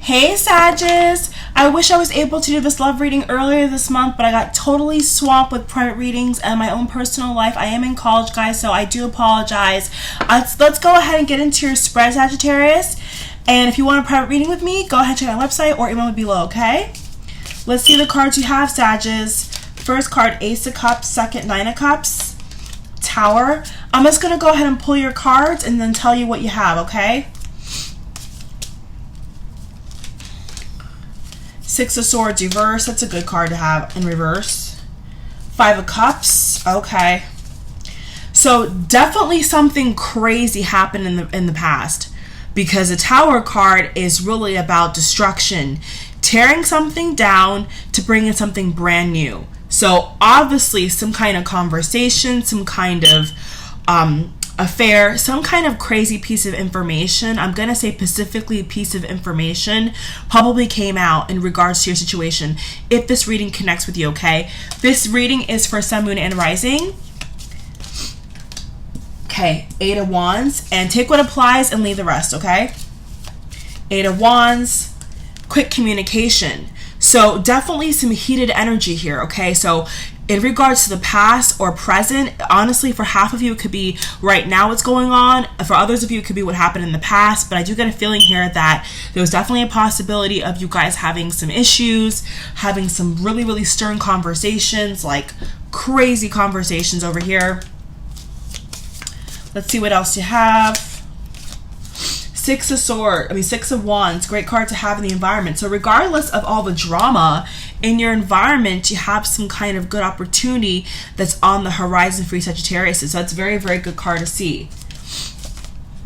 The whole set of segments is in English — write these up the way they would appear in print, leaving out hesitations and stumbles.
Hey Sagittarius! I wish I was able to do this love reading earlier this month, but I got totally swamped with private readings and my own personal life. I am in college, guys, so I do apologize. Let's go ahead and get into your spread, Sagittarius. And if you want a private reading with me, go ahead and check my website or email me below, okay? Let's see the cards you have, Sagittarius. First card, Ace of Cups. Second, Nine of Cups. Tower. I'm just going to go ahead and pull your cards and then tell you what you have, okay? Six of Swords reverse. That's a good card to have in reverse. Five of Cups. Okay. So definitely something crazy happened in the past, because the Tower card is really about destruction, tearing something down to bring in something brand new. So obviously some kind of conversation, some kind of affair, some kind of crazy piece of information, I'm going to say specifically a piece of information, probably came out in regards to your situation, if this reading connects with you, okay? This reading is for Sun, Moon, and Rising. Okay, Eight of Wands, and take what applies and leave the rest, okay? Eight of Wands, quick communication. So definitely some heated energy here, okay? So in regards to the past or present, honestly, for half of you, it could be right now what's going on. For others of you, it could be what happened in the past. But I do get a feeling here that there's definitely a possibility of you guys having some issues, having some really, really stern conversations, like crazy conversations over here. Let's see what else you have. Six of Wands, great card to have in the environment. So regardless of all the drama in your environment, you have some kind of good opportunity that's on the horizon for you, Sagittarius. So that's a very, very good card to see.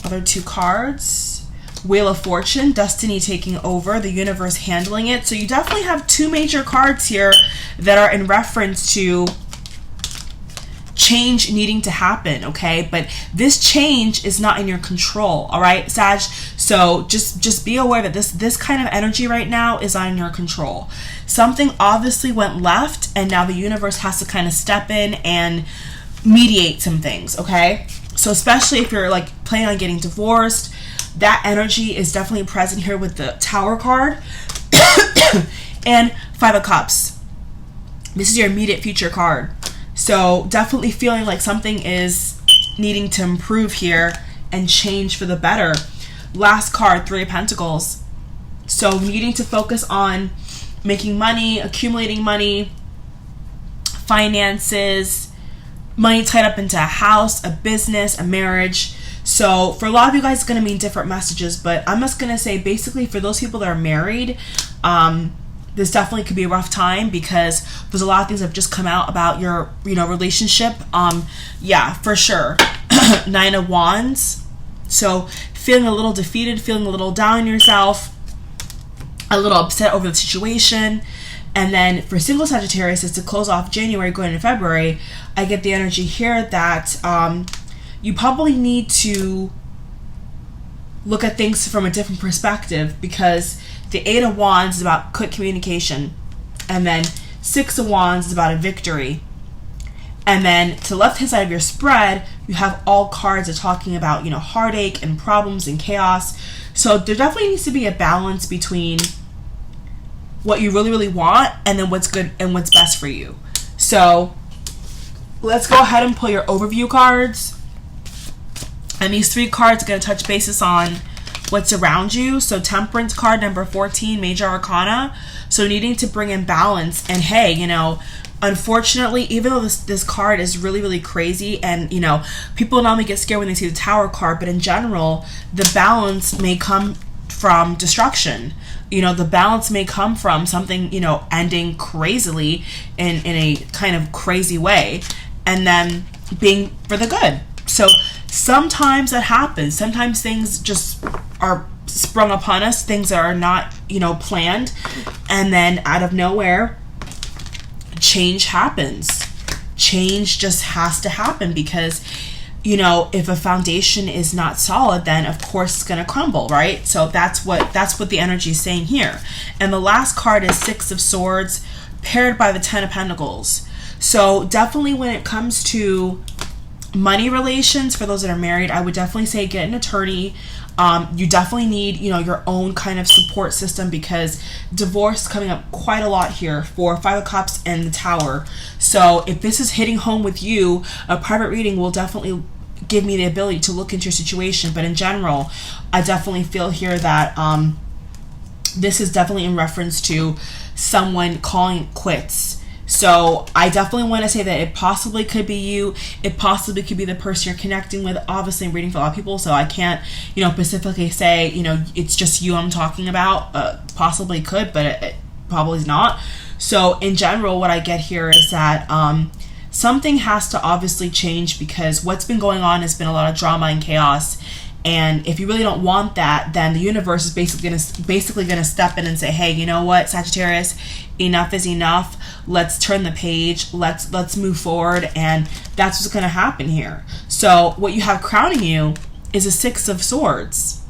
Other two cards. Wheel of Fortune, destiny taking over, the universe handling it. So you definitely have two major cards here that are in reference to change needing to happen, okay? But this change is not in your control, all right, Sag? So just be aware that this kind of energy right now is not in your control. Something obviously went left, and now the universe has to kind of step in and mediate some things, okay? So especially if you're like planning on getting divorced, that energy is definitely present here with the Tower card. And Five of Cups. This is your immediate future card. So definitely feeling like something is needing to improve here and change for the better. Last card, Three of Pentacles. So needing to focus on making money, accumulating money, finances, money tied up into a house, a business, a marriage. So for a lot of you guys, it's going to mean different messages, but I'm just going to say basically for those people that are married, this definitely could be a rough time, because there's a lot of things that have just come out about your, relationship. Yeah, for sure. Nine of Wands. So feeling a little defeated, feeling a little down on yourself, a little upset over the situation. And then for single Sagittarius, is to close off January going into February, I get the energy here that you probably need to look at things from a different perspective, because the Eight of Wands is about quick communication. And then Six of Wands is about a victory. And then to the left-hand side of your spread, you have all cards that are talking about, heartache and problems and chaos. So there definitely needs to be a balance between what you really, really want and then what's good and what's best for you. So let's go ahead and pull your overview cards. And these three cards are going to touch basis on what's around you. So Temperance card, number 14, Major Arcana. So needing to bring in balance. And hey, unfortunately, even though this card is really, really crazy, and people normally get scared when they see the Tower card, but in general, the balance may come from destruction. The balance may come from something, ending crazily in a kind of crazy way, and then being for the good. So sometimes that happens. Sometimes things just are sprung upon us, things that are not, planned, and then out of nowhere, change happens. Change just has to happen, because, if a foundation is not solid, then of course it's going to crumble, right? So that's what the energy is saying here. And the last card is Six of Swords, paired by the Ten of Pentacles. So definitely when it comes to Money relations, for those that are married, I would definitely say get an attorney. You definitely need, your own kind of support system, because divorce is coming up quite a lot here for Five of Cups and the Tower. So if this is hitting home with you, a private reading will definitely give me the ability to look into your situation. But in general, I definitely feel here that this is definitely in reference to someone calling it quits. So I definitely want to say that it possibly could be you. It possibly could be the person you're connecting with. Obviously, I'm reading for a lot of people, so I can't, specifically say, it's just you I'm talking about. Possibly could, but it probably is not. So in general, what I get here is that something has to obviously change, because what's been going on has been a lot of drama and chaos. And if you really don't want that, then the universe is basically gonna step in and say, hey, you know what, Sagittarius, enough is enough. Let's turn the page. Let's move forward. And that's what's gonna happen here. So what you have crowning you is a Six of Swords.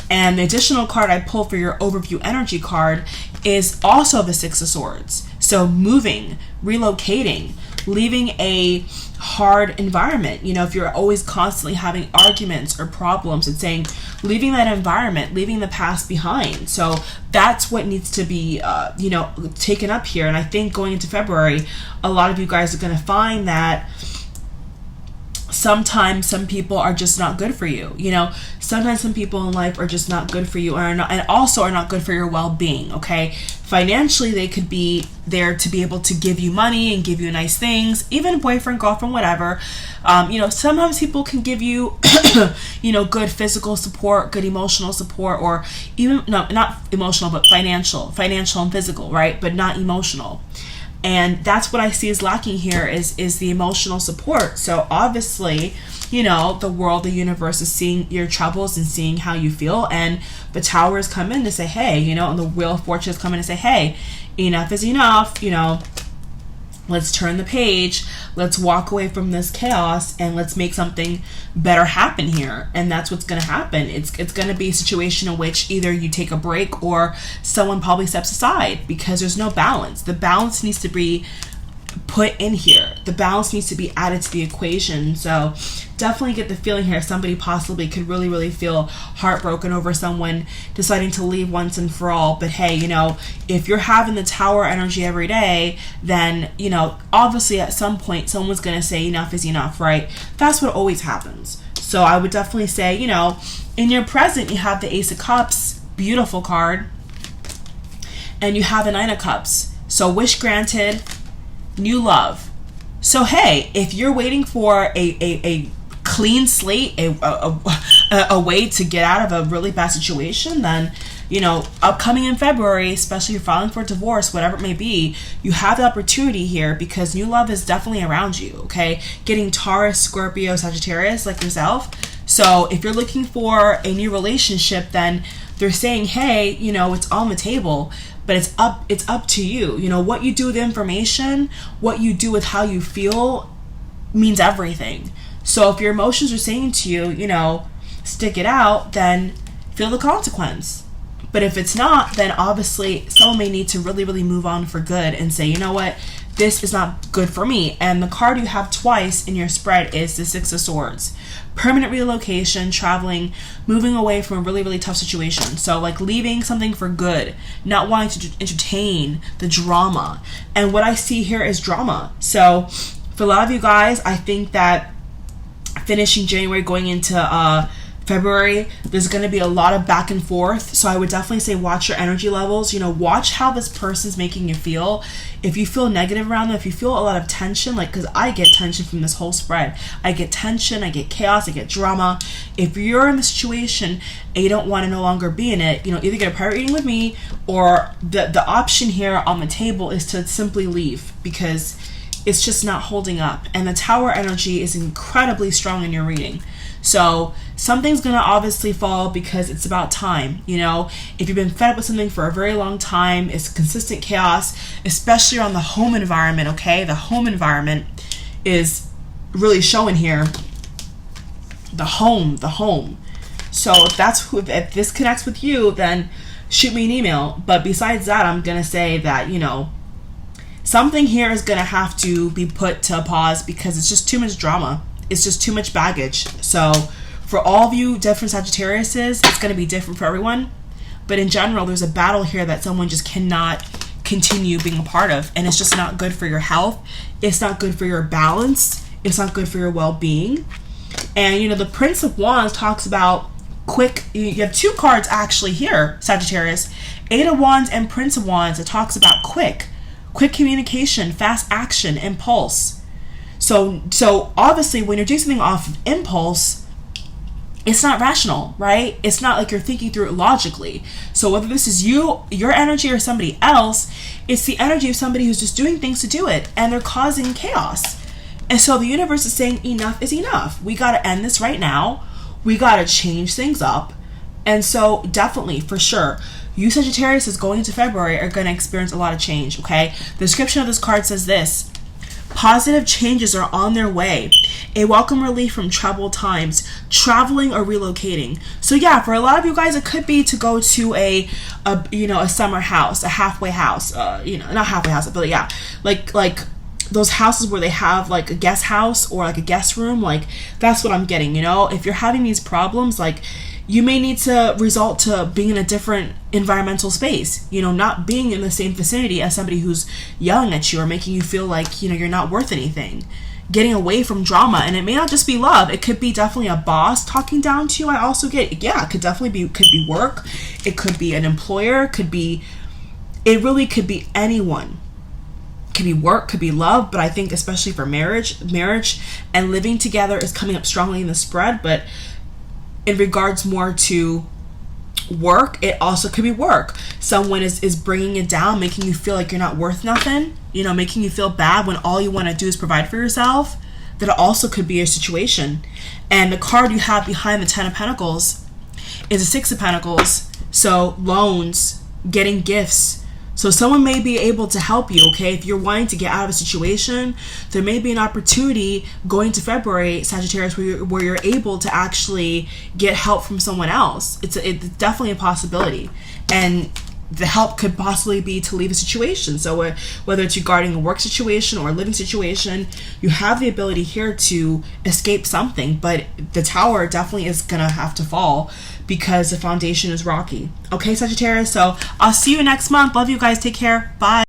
And the additional card I pulled for your overview energy card is also the Six of Swords. So moving, relocating, leaving a hard environment. If you're always constantly having arguments or problems, it's saying leaving that environment, leaving the past behind. So that's what needs to be, taken up here. And I think going into February, a lot of you guys are going to find that sometimes some people are just not good for you. Sometimes some people in life are just not good for you, and also are not good for your well-being. Okay, financially they could be there to be able to give you money and give you nice things, even boyfriend, girlfriend, whatever. Sometimes people can give you good physical support, good emotional support, or even not emotional, but financial and physical, right? But not emotional. And that's what I see is lacking here is the emotional support. So obviously, the world, the universe is seeing your troubles and seeing how you feel. And the Tower is coming to say, hey, and the Wheel of Fortune is coming to say, hey, enough is enough, let's turn the page, let's walk away from this chaos, and let's make something better happen here. And that's what's going to happen. It's going to be a situation in which either you take a break or someone probably steps aside, because there's no balance. The balance needs to be put in here. The balance needs to be added to the equation. So definitely get the feeling here somebody possibly could really, really feel heartbroken over someone deciding to leave once and for all. But hey, if you're having the Tower energy every day, then, obviously at some point someone's going to say enough is enough, right? That's what always happens. So I would definitely say, in your present, you have the Ace of Cups, beautiful card, and you have the Nine of Cups. So wish granted, new love. So hey, if you're waiting for a clean slate, a way to get out of a really bad situation, then upcoming in February, especially if you're filing for a divorce, whatever it may be, you have the opportunity here, because new love is definitely around you. Okay, getting Taurus, Scorpio, Sagittarius like yourself. So if you're looking for a new relationship, then they're saying, hey, it's on the table. But it's up to you. What you do with the information, what you do with how you feel means everything. So if your emotions are saying to you, stick it out, then feel the consequence. But if it's not, then obviously someone may need to really, really move on for good and say, you know what, this is not good for me. And the card you have twice in your spread is the Six of Swords. Permanent relocation, traveling, moving away from a really, really tough situation. So like leaving something for good, not wanting to entertain the drama. And what I see here is drama. So for a lot of you guys, I think that finishing January, going into February, there's going to be a lot of back and forth. So I would definitely say watch your energy levels. Watch how this person's making you feel. If you feel negative around them, if you feel a lot of tension, because I get tension from this whole spread. I get tension, I get chaos, I get drama. If you're in the situation and you don't want to no longer be in it, either get a private reading with me, or the option here on the table is to simply leave, because it's just not holding up. And the Tower energy is incredibly strong in your reading. So something's going to obviously fall, because it's about time. If you've been fed up with something for a very long time, it's consistent chaos, especially on the home environment. Okay, the home environment is really showing here. The home. So if this connects with you, then shoot me an email. But besides that, I'm going to say that, something here is going to have to be put to a pause, because it's just too much drama. it's just too much baggage. So for all of you different Sagittariuses, it's going to be different for everyone. But in general, there's a battle here that someone just cannot continue being a part of. And it's just not good for your health. It's not good for your balance. It's not good for your well-being. And, you know, the Prince of Wands talks about quick. You have two cards actually here, Sagittarius. Eight of Wands and Prince of Wands. It talks about quick communication, fast action, impulse. So obviously when you're doing something off of impulse, it's not rational, right? It's not like you're thinking through it logically. So whether this is you, your energy, or somebody else, it's the energy of somebody who's just doing things to do it, and they're causing chaos. And so the universe is saying enough is enough. We got to end this right now. We got to change things up. And so definitely, for sure, you Sagittarius is going into February are going to experience a lot of change, okay? The description of this card says this: positive changes are on their way. A welcome relief from troubled times, traveling or relocating. So yeah, for a lot of you guys, it could be to go to a summer house, a halfway house, not halfway house, but yeah, like those houses where they have like a guest house or like a guest room. Like, that's what I'm getting, you know? If you're having these problems, like, you may need to resort to being in a different environmental space, you know, not being in the same vicinity as somebody who's yelling at you or making you feel like, you know, you're not worth anything. Getting away from drama. And it may not just be love. It could be definitely a boss talking down to you. I also get, yeah, it could definitely be, could be work. It could be an employer. It really could be anyone. Could be work, could be love, but I think especially for marriage and living together is coming up strongly in the spread. But in regards more to work, it also could be work. Someone is bringing it down, making you feel like you're not worth nothing, you know, making you feel bad when all you want to do is provide for yourself. That also could be a situation. And the card you have behind the 10 of Pentacles is a 6 of Pentacles. So loans, getting gifts. So someone may be able to help you, okay? If you're wanting to get out of a situation, there may be an opportunity going to February, Sagittarius, where you're able to actually get help from someone else. It's definitely a possibility. And the help could possibly be to leave a situation. So whether it's regarding a work situation or a living situation, you have the ability here to escape something. But the tower definitely is going to have to fall because the foundation is rocky. Okay, Sagittarius? So I'll see you next month. Love you guys. Take care. Bye.